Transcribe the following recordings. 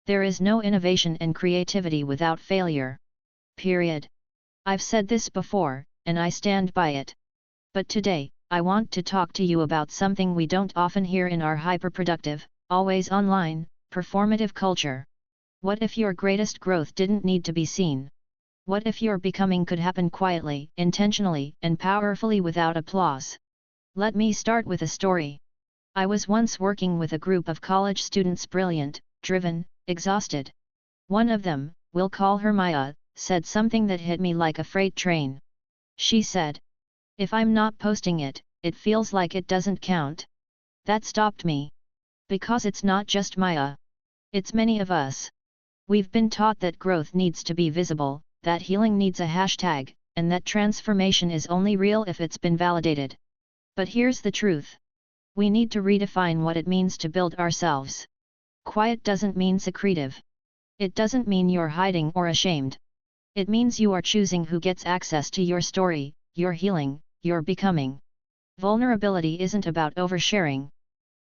There is no innovation and creativity without failure. Period. I've said this before, and I stand by it. But today, I want to talk to you about something we don't often hear in our hyperproductive, always online, performative culture. What if your greatest growth didn't need to be seen? What if your becoming could happen quietly, intentionally, and powerfully without applause? Let me start with a story. I was once working with a group of college students, brilliant, driven, exhausted. One of them, we'll call her Maya, said something that hit me like a freight train. She said, "If I'm not posting it, it feels like it doesn't count." That stopped me. Because it's not just Maya. It's many of us. We've been taught that growth needs to be visible, that healing needs a hashtag, and that transformation is only real if it's been validated. But here's the truth. We need to redefine what it means to build ourselves. Quiet doesn't mean secretive. It doesn't mean you're hiding or ashamed. It means you are choosing who gets access to your story, your healing, your becoming. Vulnerability isn't about oversharing.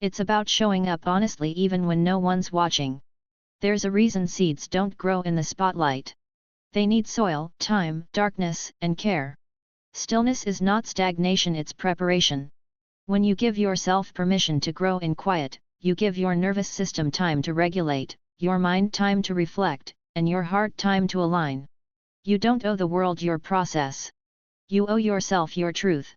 It's about showing up honestly even when no one's watching. There's a reason seeds don't grow in the spotlight. They need soil, time, darkness, and care. Stillness is not stagnation, it's preparation. When you give yourself permission to grow in quiet, you give your nervous system time to regulate, your mind time to reflect, and your heart time to align. You don't owe the world your process. You owe yourself your truth.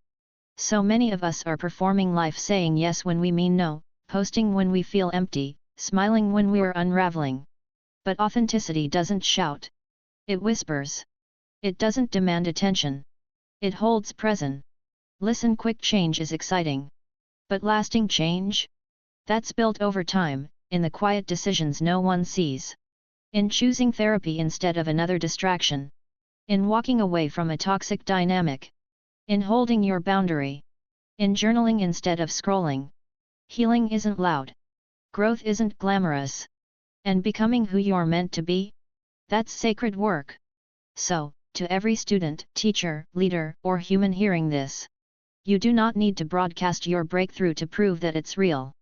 So many of us are performing life, saying yes when we mean no, posting when we feel empty, smiling when we're unraveling. But authenticity doesn't shout. It whispers. It doesn't demand attention. It holds present. Listen, quick change is exciting. But lasting change? That's built over time, in the quiet decisions no one sees. In choosing therapy instead of another distraction. In walking away from a toxic dynamic. In holding your boundary. In journaling instead of scrolling. Healing isn't loud. Growth isn't glamorous. And becoming who you're meant to be? That's sacred work. So, to every student, teacher, leader, or human hearing this, you do not need to broadcast your breakthrough to prove that it's real.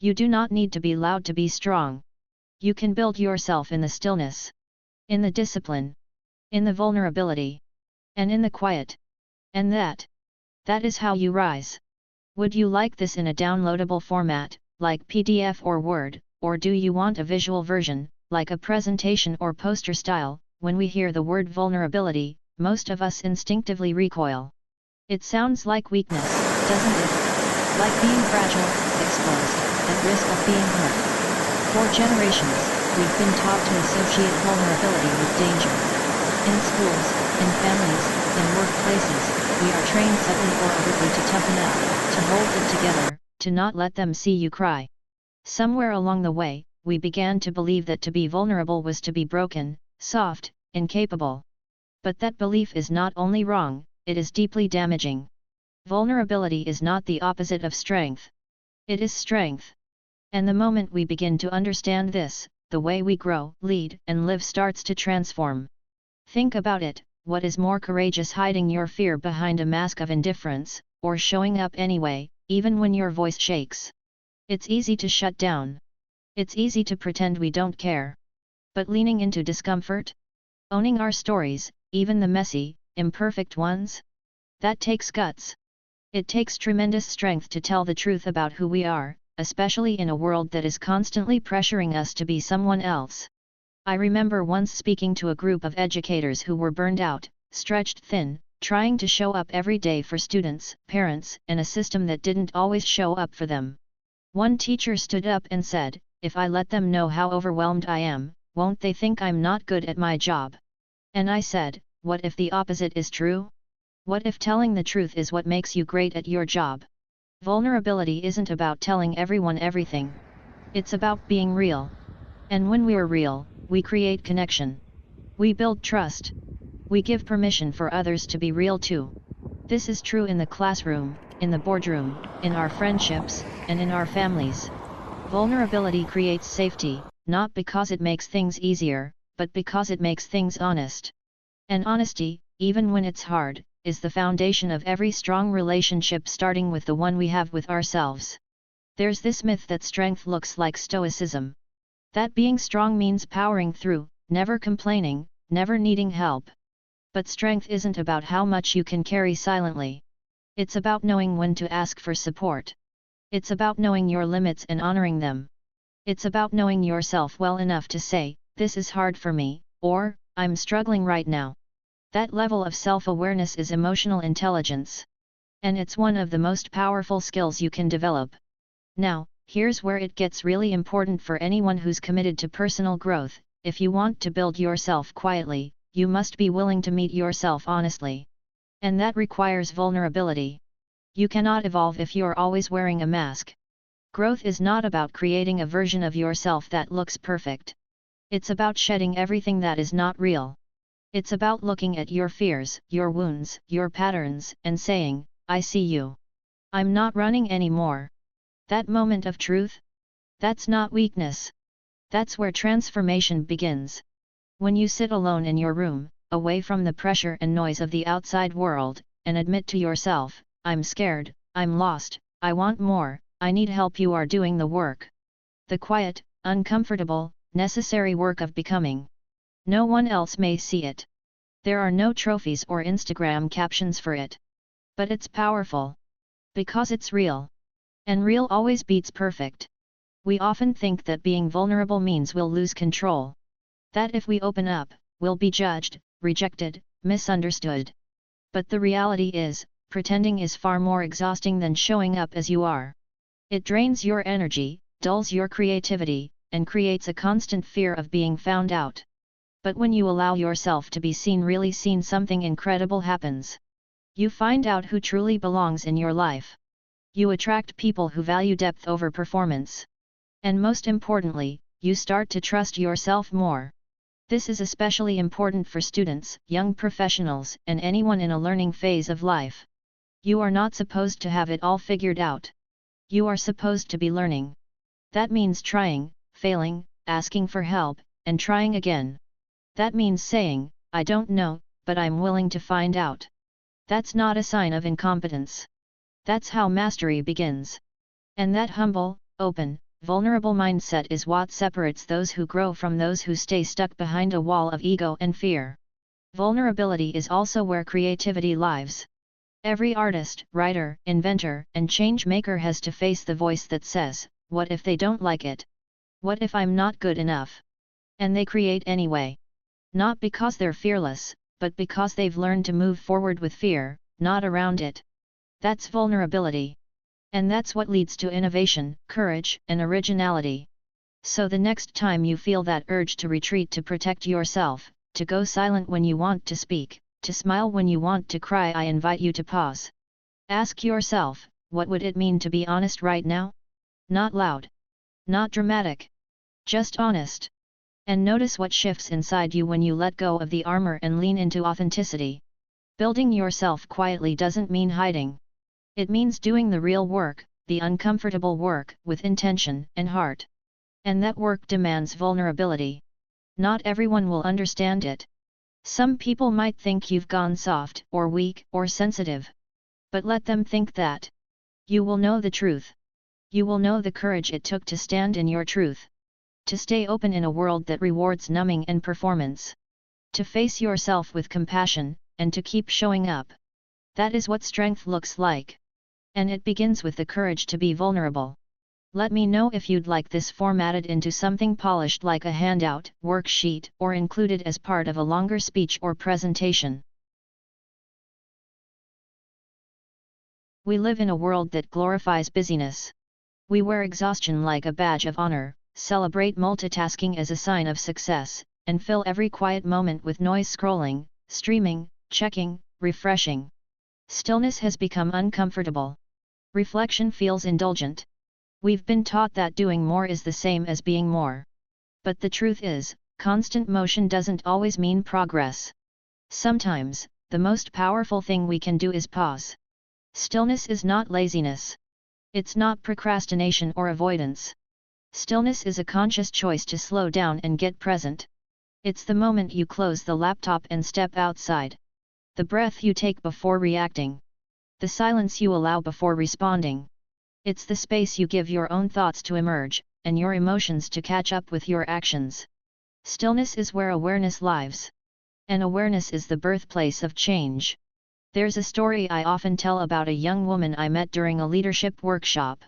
You do not need to be loud to be strong. You can build yourself in the stillness, in the discipline, in the vulnerability, and in the quiet. And that is how you rise. Would you like this in a downloadable format, like PDF or Word, or do you want a visual version, like a presentation or poster style? When we hear the word vulnerability, most of us instinctively recoil. It sounds like weakness, doesn't it? Like being fragile, exposed, at risk of being hurt. For generations, we've been taught to associate vulnerability with danger. In schools, in families, in workplaces, we are trained subtly or overtly to toughen up, to hold it together, to not let them see you cry. Somewhere along the way, we began to believe that to be vulnerable was to be broken, soft, incapable. But that belief is not only wrong, it is deeply damaging. Vulnerability is not the opposite of strength. It is strength. And the moment we begin to understand this, the way we grow, lead, and live starts to transform. Think about it, what is more courageous, hiding your fear behind a mask of indifference, or showing up anyway, even when your voice shakes? It's easy to shut down. It's easy to pretend we don't care. But leaning into discomfort? Owning our stories, even the messy, imperfect ones? That takes guts. It takes tremendous strength to tell the truth about who we are, especially in a world that is constantly pressuring us to be someone else. I remember once speaking to a group of educators who were burned out, stretched thin, trying to show up every day for students, parents, and a system that didn't always show up for them. One teacher stood up and said, "If I let them know how overwhelmed I am, won't they think I'm not good at my job?" And I said, what if the opposite is true? What if telling the truth is what makes you great at your job? Vulnerability isn't about telling everyone everything. It's about being real. And when we're real, we create connection. We build trust. We give permission for others to be real too. This is true in the classroom, in the boardroom, in our friendships, and in our families. Vulnerability creates safety, not because it makes things easier, but because it makes things honest. And honesty, even when it's hard, is the foundation of every strong relationship, starting with the one we have with ourselves. There's this myth that strength looks like stoicism. That being strong means powering through, never complaining, never needing help. But strength isn't about how much you can carry silently. It's about knowing when to ask for support. It's about knowing your limits and honoring them. It's about knowing yourself well enough to say, "This is hard for me," or "I'm struggling right now." That level of self-awareness is emotional intelligence. And it's one of the most powerful skills you can develop. Now, here's where it gets really important for anyone who's committed to personal growth. If you want to build yourself quietly, you must be willing to meet yourself honestly. And that requires vulnerability. You cannot evolve if you're always wearing a mask. Growth is not about creating a version of yourself that looks perfect. It's about shedding everything that is not real. It's about looking at your fears, your wounds, your patterns, and saying, "I see you. I'm not running anymore." That moment of truth? That's not weakness. That's where transformation begins. When you sit alone in your room, away from the pressure and noise of the outside world, and admit to yourself, "I'm scared, I'm lost, I want more, I need help," you are doing the work. The quiet, uncomfortable, necessary work of becoming. No one else may see it. There are no trophies or Instagram captions for it. But it's powerful. Because it's real. And real always beats perfect. We often think that being vulnerable means we'll lose control. That if we open up, we'll be judged, rejected, misunderstood. But the reality is, pretending is far more exhausting than showing up as you are. It drains your energy, dulls your creativity, and creates a constant fear of being found out. But when you allow yourself to be seen, really seen, something incredible happens. You find out who truly belongs in your life. You attract people who value depth over performance. And most importantly, you start to trust yourself more. This is especially important for students, young professionals, and anyone in a learning phase of life. You are not supposed to have it all figured out. You are supposed to be learning. That means trying, failing, asking for help, and trying again. That means saying, "I don't know, but I'm willing to find out." That's not a sign of incompetence. That's how mastery begins. And that humble, open, vulnerable mindset is what separates those who grow from those who stay stuck behind a wall of ego and fear. Vulnerability is also where creativity lives. Every artist, writer, inventor, and change maker has to face the voice that says, "What if they don't like it? What if I'm not good enough?" And they create anyway. Not because they're fearless, but because they've learned to move forward with fear, not around it. That's vulnerability. And that's what leads to innovation, courage, and originality. So the next time you feel that urge to retreat to protect yourself, to go silent when you want to speak, to smile when you want to cry, I invite you to pause. Ask yourself, what would it mean to be honest right now? Not loud. Not dramatic. Just honest. And notice what shifts inside you when you let go of the armor and lean into authenticity. Building yourself quietly doesn't mean hiding. It means doing the real work, the uncomfortable work, with intention and heart. And that work demands vulnerability. Not everyone will understand it. Some people might think you've gone soft, or weak, or sensitive. But let them think that. You will know the truth. You will know the courage it took to stand in your truth. To stay open in a world that rewards numbing and performance. To face yourself with compassion, and to keep showing up. That is what strength looks like. And it begins with the courage to be vulnerable. Let me know if you'd like this formatted into something polished like a handout, worksheet, or included as part of a longer speech or presentation. We live in a world that glorifies busyness. We wear exhaustion like a badge of honor, celebrate multitasking as a sign of success, and fill every quiet moment with noise, scrolling, streaming, checking, refreshing. Stillness has become uncomfortable. Reflection feels indulgent. We've been taught that doing more is the same as being more. But the truth is, constant motion doesn't always mean progress. Sometimes, the most powerful thing we can do is pause. Stillness is not laziness. It's not procrastination or avoidance. Stillness is a conscious choice to slow down and get present. It's the moment you close the laptop and step outside. The breath you take before reacting. The silence you allow before responding. It's the space you give your own thoughts to emerge, and your emotions to catch up with your actions. Stillness is where awareness lives. And awareness is the birthplace of change. There's a story I often tell about a young woman I met during a leadership workshop.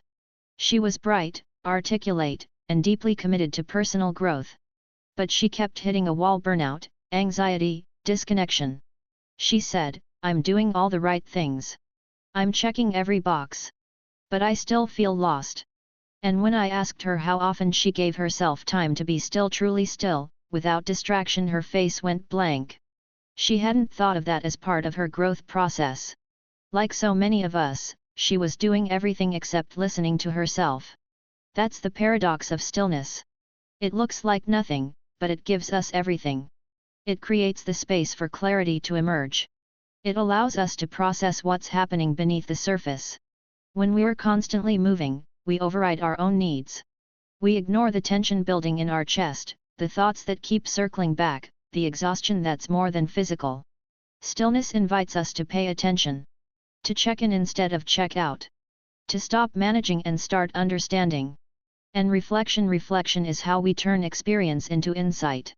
She was bright, articulate, and deeply committed to personal growth. But she kept hitting a wall: burnout, anxiety, disconnection. She said, "I'm doing all the right things. I'm checking every box. But I still feel lost." And when I asked her how often she gave herself time to be still, truly still, without distraction, her face went blank. She hadn't thought of that as part of her growth process. Like so many of us, she was doing everything except listening to herself. That's the paradox of stillness. It looks like nothing, but it gives us everything. It creates the space for clarity to emerge. It allows us to process what's happening beneath the surface. When we're constantly moving, we override our own needs. We ignore the tension building in our chest, the thoughts that keep circling back, the exhaustion that's more than physical. Stillness invites us to pay attention. To check in instead of check out. To stop managing and start understanding. And reflection is how we turn experience into insight.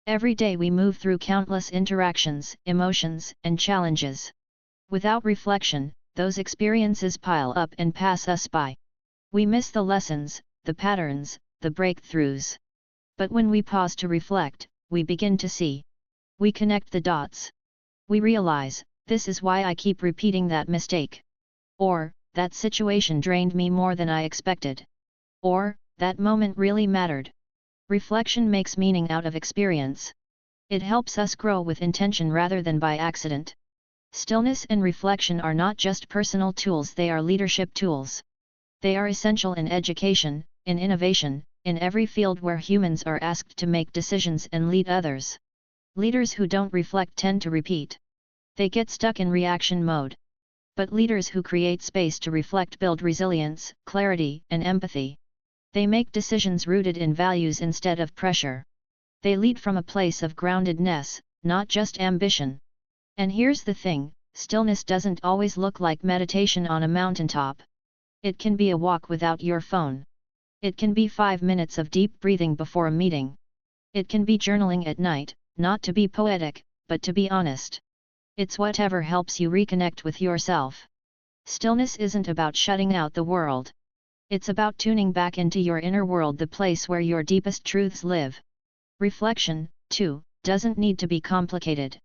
Every day we move through countless interactions, emotions, and challenges. Without reflection, those experiences pile up and pass us by. We miss the lessons, the patterns, the breakthroughs. But when we pause to reflect, we begin to see. We connect the dots. We realize, this is why I keep repeating that mistake. Or, that situation drained me more than I expected. Or, that moment really mattered. Reflection makes meaning out of experience. It helps us grow with intention rather than by accident. Stillness and reflection are not just personal tools, they are leadership tools. They are essential in education, in innovation, in every field where humans are asked to make decisions and lead others. Leaders who don't reflect tend to repeat. They get stuck in reaction mode. But leaders who create space to reflect build resilience, clarity, and empathy. They make decisions rooted in values instead of pressure. They lead from a place of groundedness, not just ambition. And here's the thing, stillness doesn't always look like meditation on a mountaintop. It can be a walk without your phone. It can be 5 minutes of deep breathing before a meeting. It can be journaling at night, not to be poetic, but to be honest. It's whatever helps you reconnect with yourself. Stillness isn't about shutting out the world. It's about tuning back into your inner world, the place where your deepest truths live. Reflection, too, doesn't need to be complicated.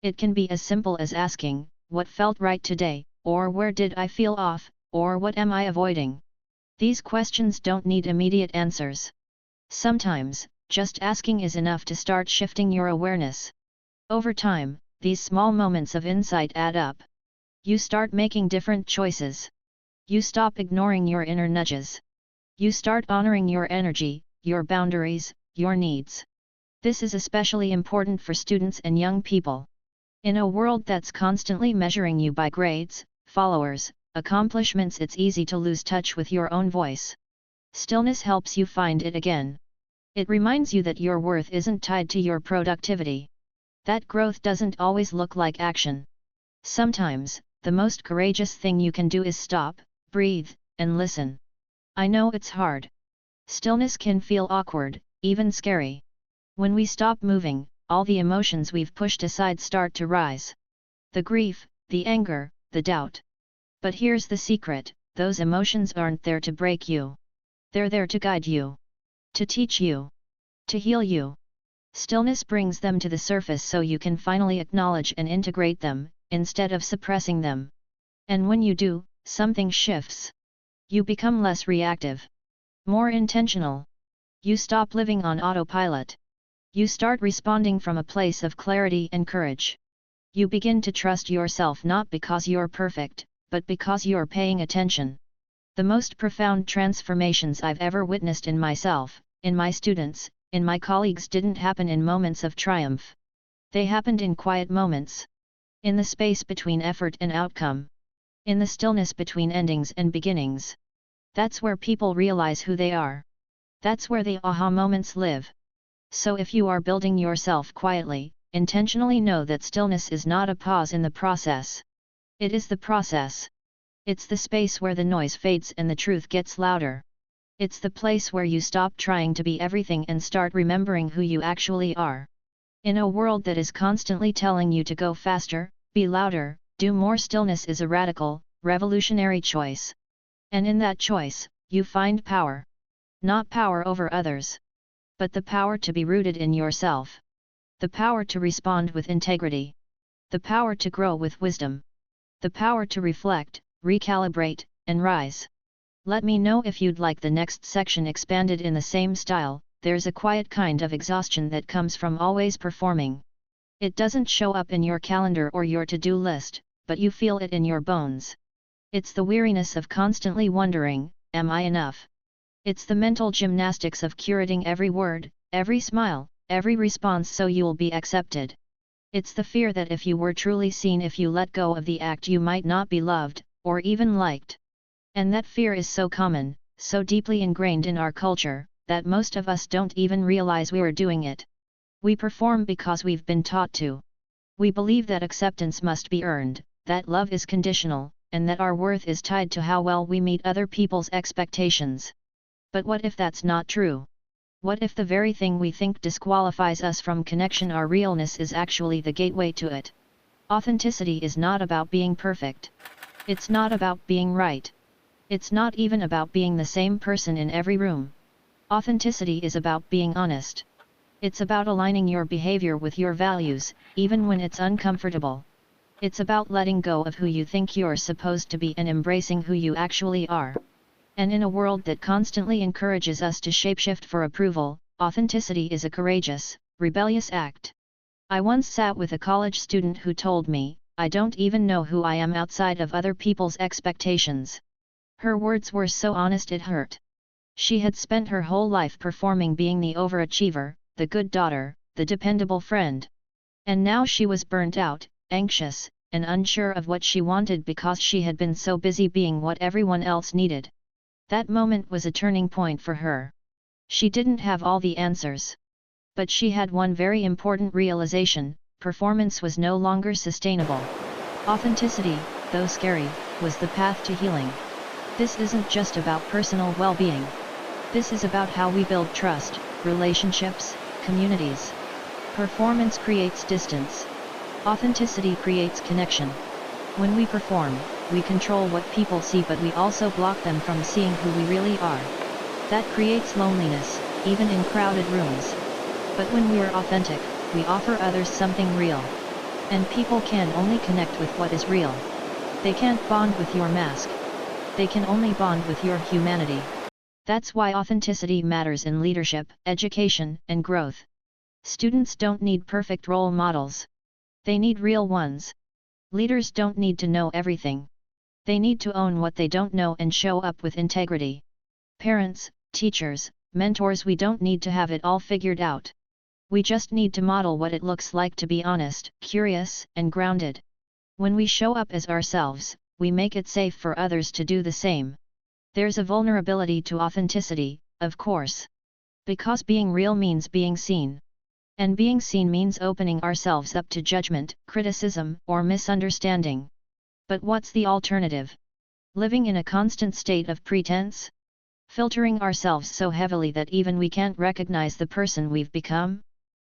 It can be as simple as asking, what felt right today, or where did I feel off, or what am I avoiding? These questions don't need immediate answers. Sometimes, just asking is enough to start shifting your awareness. Over time, these small moments of insight add up. You start making different choices. You stop ignoring your inner nudges. You start honoring your energy, your boundaries, your needs. This is especially important for students and young people. In a world that's constantly measuring you by grades, followers, accomplishments, it's easy to lose touch with your own voice. Stillness helps you find it again. It reminds you that your worth isn't tied to your productivity. That growth doesn't always look like action. Sometimes, the most courageous thing you can do is stop, breathe, and listen. I know it's hard. Stillness can feel awkward, even scary. When we stop moving, all the emotions we've pushed aside start to rise. The grief, the anger, the doubt. But here's the secret, those emotions aren't there to break you. They're there to guide you. To teach you. To heal you. Stillness brings them to the surface so you can finally acknowledge and integrate them, instead of suppressing them. And when you do, something shifts. You become less reactive. More intentional. You stop living on autopilot. You start responding from a place of clarity and courage. You begin to trust yourself not because you're perfect, but because you're paying attention. The most profound transformations I've ever witnessed in myself, in my students, in my colleagues didn't happen in moments of triumph. They happened in quiet moments. In the space between effort and outcome. In the stillness between endings and beginnings. That's where people realize who they are. That's where the aha moments live. So if you are building yourself quietly, intentionally know that stillness is not a pause in the process. It is the process. It's the space where the noise fades and the truth gets louder. It's the place where you stop trying to be everything and start remembering who you actually are. In a world that is constantly telling you to go faster, be louder, do more, stillness is a radical, revolutionary choice. And in that choice, you find power. Not power over others, but the power to be rooted in yourself. The power to respond with integrity. The power to grow with wisdom. The power to reflect, recalibrate, and rise. Let me know if you'd like the next section expanded in the same style. There's a quiet kind of exhaustion that comes from always performing. It doesn't show up in your calendar or your to-do list, but you feel it in your bones. It's the weariness of constantly wondering, am I enough? It's the mental gymnastics of curating every word, every smile, every response so you'll be accepted. It's the fear that if you were truly seen, if you let go of the act, you might not be loved, or even liked. And that fear is so common, so deeply ingrained in our culture, that most of us don't even realize we're doing it. We perform because we've been taught to. We believe that acceptance must be earned, that love is conditional, and that our worth is tied to how well we meet other people's expectations. But what if that's not true? What if the very thing we think disqualifies us from connection, our realness, is actually the gateway to it? Authenticity is not about being perfect. It's not about being right. It's not even about being the same person in every room. Authenticity is about being honest. It's about aligning your behavior with your values, even when it's uncomfortable. It's about letting go of who you think you're supposed to be and embracing who you actually are. And in a world that constantly encourages us to shapeshift for approval, authenticity is a courageous, rebellious act. I once sat with a college student who told me, "I don't even know who I am outside of other people's expectations." Her words were so honest it hurt. She had spent her whole life performing, being the overachiever, the good daughter, the dependable friend. And now she was burnt out, anxious, and unsure of what she wanted because she had been so busy being what everyone else needed. That moment was a turning point for her. She didn't have all the answers. But she had one very important realization: performance was no longer sustainable. Authenticity, though scary, was the path to healing. This isn't just about personal well-being. This is about how we build trust, relationships, communities. Performance creates distance. Authenticity creates connection. When we perform, we control what people see, but we also block them from seeing who we really are. That creates loneliness, even in crowded rooms. But when we are authentic, we offer others something real. And people can only connect with what is real. They can't bond with your mask. They can only bond with your humanity. That's why authenticity matters in leadership, education, and growth. Students don't need perfect role models. They need real ones. Leaders don't need to know everything. They need to own what they don't know and show up with integrity. Parents, teachers, mentors, we don't need to have it all figured out. We just need to model what it looks like to be honest, curious, and grounded. When we show up as ourselves, we make it safe for others to do the same. There's a vulnerability to authenticity, of course. Because being real means being seen. And being seen means opening ourselves up to judgment, criticism, or misunderstanding. But what's the alternative? Living in a constant state of pretense? Filtering ourselves so heavily that even we can't recognize the person we've become?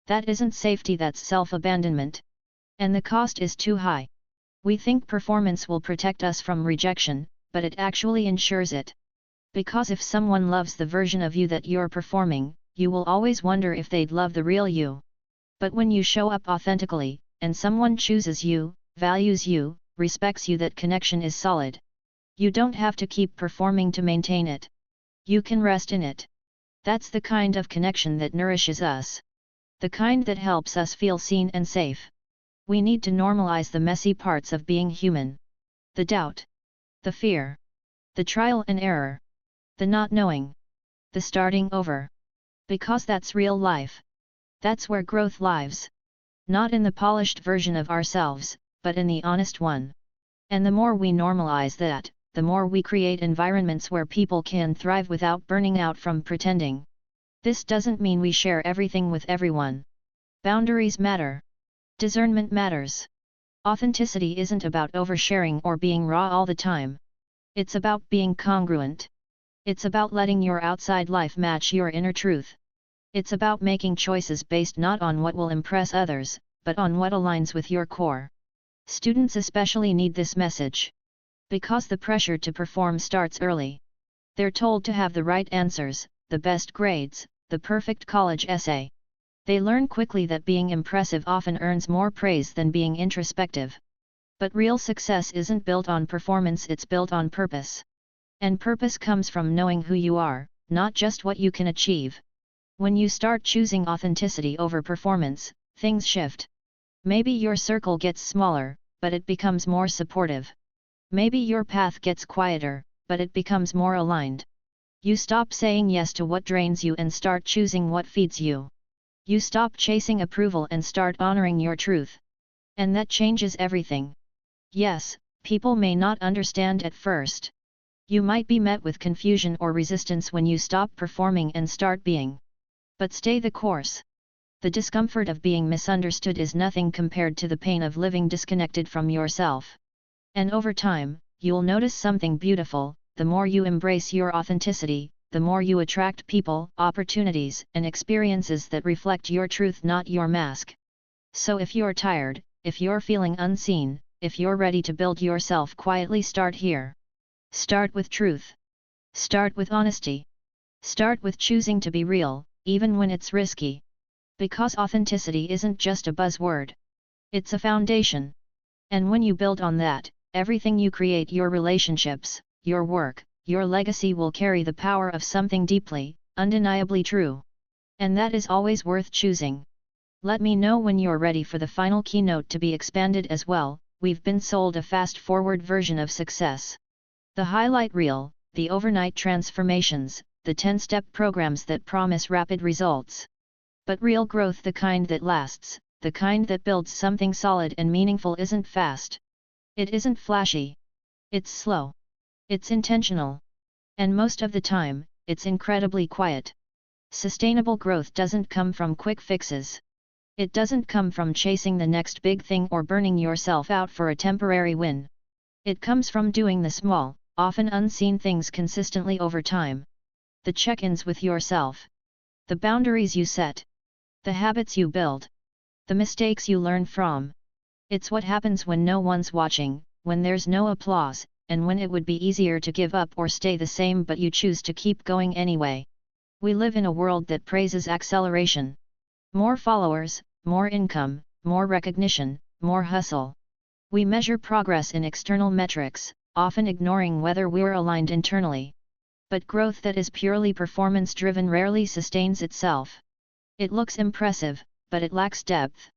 That isn't safety, that's self-abandonment. And the cost is too high. We think performance will protect us from rejection, but it actually ensures it. Because if someone loves the version of you that you're performing, you will always wonder if they'd love the real you. But when you show up authentically, and someone chooses you, values you, respects you, that connection is solid. You don't have to keep performing to maintain it. You can rest in it. That's the kind of connection that nourishes us. The kind that helps us feel seen and safe. We need to normalize the messy parts of being human. The doubt. The fear. The trial and error. The not knowing. The starting over. Because that's real life. That's where growth lives. Not in the polished version of ourselves, but in the honest one. And the more we normalize that, the more we create environments where people can thrive without burning out from pretending. This doesn't mean we share everything with everyone. Boundaries matter. Discernment matters. Authenticity isn't about oversharing or being raw all the time. It's about being congruent. It's about letting your outside life match your inner truth. It's about making choices based not on what will impress others, but on what aligns with your core. Students especially need this message. Because the pressure to perform starts early. They're told to have the right answers, the best grades, the perfect college essay. They learn quickly that being impressive often earns more praise than being introspective. But real success isn't built on performance, it's built on purpose. And purpose comes from knowing who you are, not just what you can achieve. When you start choosing authenticity over performance, things shift. Maybe your circle gets smaller, but it becomes more supportive. Maybe your path gets quieter, but it becomes more aligned. You stop saying yes to what drains you and start choosing what feeds you. You stop chasing approval and start honoring your truth. And that changes everything. Yes, people may not understand at first. You might be met with confusion or resistance when you stop performing and start being. But stay the course. The discomfort of being misunderstood is nothing compared to the pain of living disconnected from yourself. And over time, you'll notice something beautiful: the more you embrace your authenticity, the more you attract people, opportunities, and experiences that reflect your truth, not your mask. So if you're tired, if you're feeling unseen, if you're ready to build yourself quietly, start here. Start with truth. Start with honesty. Start with choosing to be real, even when it's risky. Because authenticity isn't just a buzzword. It's a foundation. And when you build on that, everything you create, your relationships, your work, your legacy, will carry the power of something deeply, undeniably true. And that is always worth choosing. Let me know when you're ready for the final keynote to be expanded as well. We've been sold a fast-forward version of success. The highlight reel, the overnight transformations, the 10-step programs that promise rapid results. But real growth, the kind that lasts, the kind that builds something solid and meaningful, isn't fast. It isn't flashy. It's slow. It's intentional. And most of the time, it's incredibly quiet. Sustainable growth doesn't come from quick fixes. It doesn't come from chasing the next big thing or burning yourself out for a temporary win. It comes from doing the small, often unseen things consistently over time. The check-ins with yourself. The boundaries you set. The habits you build. The mistakes you learn from. It's what happens when no one's watching, when there's no applause, and when it would be easier to give up or stay the same, but you choose to keep going anyway. We live in a world that praises acceleration. More followers, more income, more recognition, more hustle. We measure progress in external metrics, often ignoring whether we're aligned internally. But growth that is purely performance-driven rarely sustains itself. It looks impressive, but it lacks depth.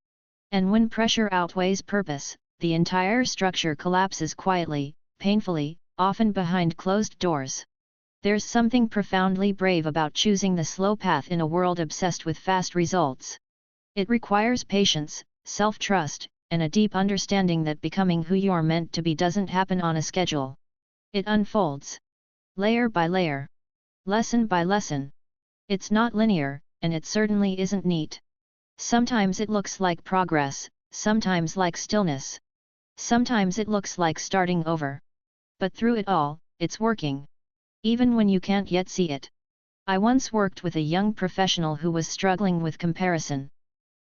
And when pressure outweighs purpose, the entire structure collapses quietly, painfully, often behind closed doors. There's something profoundly brave about choosing the slow path in a world obsessed with fast results. It requires patience, self-trust, and a deep understanding that becoming who you're meant to be doesn't happen on a schedule. It unfolds. Layer by layer. Lesson by lesson. It's not linear, and it certainly isn't neat. Sometimes it looks like progress, sometimes like stillness. Sometimes it looks like starting over. But through it all, it's working. Even when you can't yet see it. I once worked with a young professional who was struggling with comparison.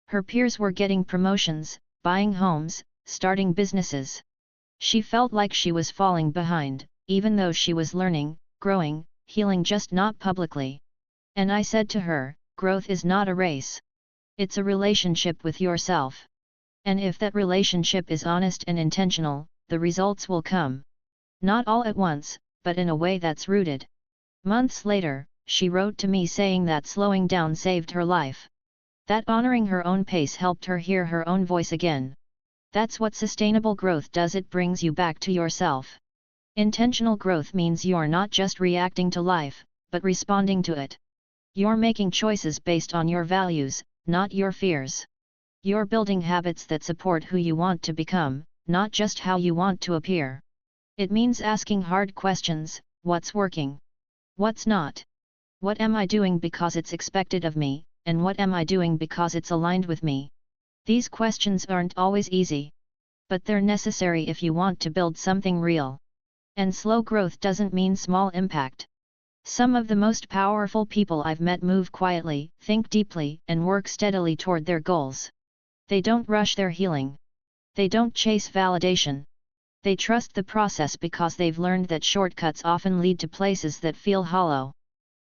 Her peers were getting promotions, buying homes, starting businesses. She felt like she was falling behind, even though she was learning, growing, healing, just not publicly. And I said to her, growth is not a race. It's a relationship with yourself. And if that relationship is honest and intentional, the results will come. Not all at once, but in a way that's rooted. Months later, she wrote to me saying that slowing down saved her life. That honoring her own pace helped her hear her own voice again. That's what sustainable growth does. It brings you back to yourself. Intentional growth means you're not just reacting to life, but responding to it. You're making choices based on your values, not your fears. You're building habits that support who you want to become, not just how you want to appear. It means asking hard questions: what's working? What's not? What am I doing because it's expected of me, and what am I doing because it's aligned with me? These questions aren't always easy. But they're necessary if you want to build something real. And slow growth doesn't mean small impact. Some of the most powerful people I've met move quietly, think deeply, and work steadily toward their goals. They don't rush their healing. They don't chase validation. They trust the process because they've learned that shortcuts often lead to places that feel hollow.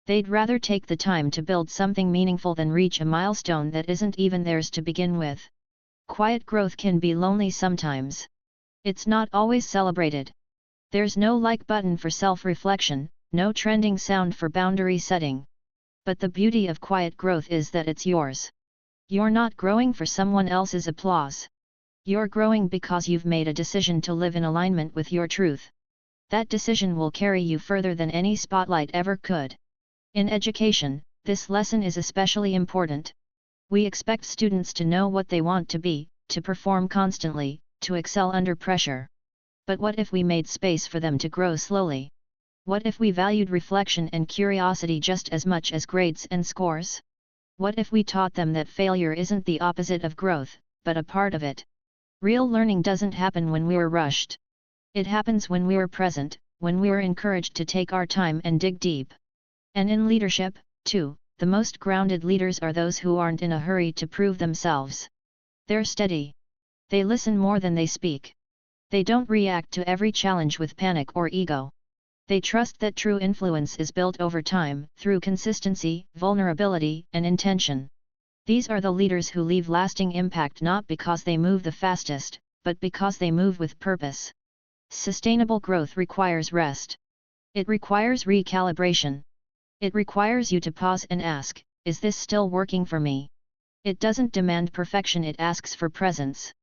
They'd rather take the time to build something meaningful than reach a milestone that isn't even theirs to begin with. Quiet growth can be lonely sometimes. It's not always celebrated. There's no like button for self-reflection, no trending sound for boundary setting. But the beauty of quiet growth is that it's yours. You're not growing for someone else's applause. You're growing because you've made a decision to live in alignment with your truth. That decision will carry you further than any spotlight ever could. In education, this lesson is especially important. We expect students to know what they want to be, to perform constantly, to excel under pressure. But what if we made space for them to grow slowly? What if we valued reflection and curiosity just as much as grades and scores? What if we taught them that failure isn't the opposite of growth, but a part of it? Real learning doesn't happen when we're rushed. It happens when we're present, when we're encouraged to take our time and dig deep. And in leadership, too, the most grounded leaders are those who aren't in a hurry to prove themselves. They're steady. They listen more than they speak. They don't react to every challenge with panic or ego. They trust that true influence is built over time, through consistency, vulnerability, and intention. These are the leaders who leave lasting impact not because they move the fastest, but because they move with purpose. Sustainable growth requires rest. It requires recalibration. It requires you to pause and ask, is this still working for me? It doesn't demand perfection, it asks for presence.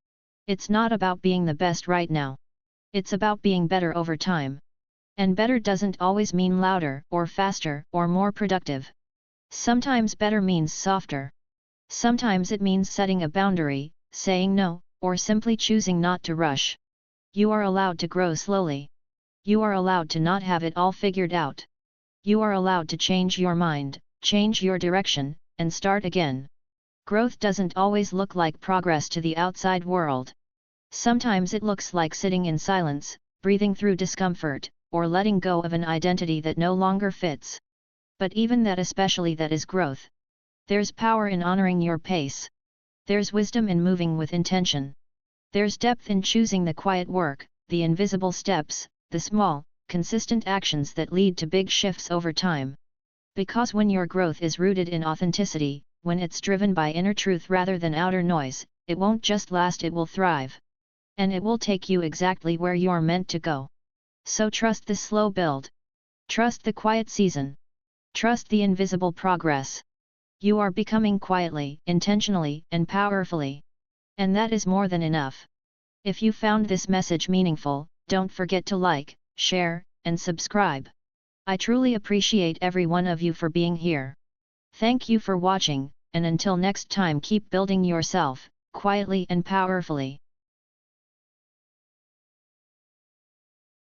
It's not about being the best right now. It's about being better over time. And better doesn't always mean louder, or faster, or more productive. Sometimes better means softer. Sometimes it means setting a boundary, saying no, or simply choosing not to rush. You are allowed to grow slowly. You are allowed to not have it all figured out. You are allowed to change your mind, change your direction, and start again. Growth doesn't always look like progress to the outside world. Sometimes it looks like sitting in silence, breathing through discomfort, or letting go of an identity that no longer fits. But even that, especially that, is growth. There's power in honoring your pace. There's wisdom in moving with intention. There's depth in choosing the quiet work, the invisible steps, the small, consistent actions that lead to big shifts over time. Because when your growth is rooted in authenticity, when it's driven by inner truth rather than outer noise, it won't just last, it will thrive. And it will take you exactly where you're meant to go. So trust the slow build. Trust the quiet season. Trust the invisible progress. You are becoming quietly, intentionally, and powerfully. And that is more than enough. If you found this message meaningful, don't forget to like, share, and subscribe. I truly appreciate every one of you for being here. Thank you for watching, and until next time, keep building yourself, quietly and powerfully.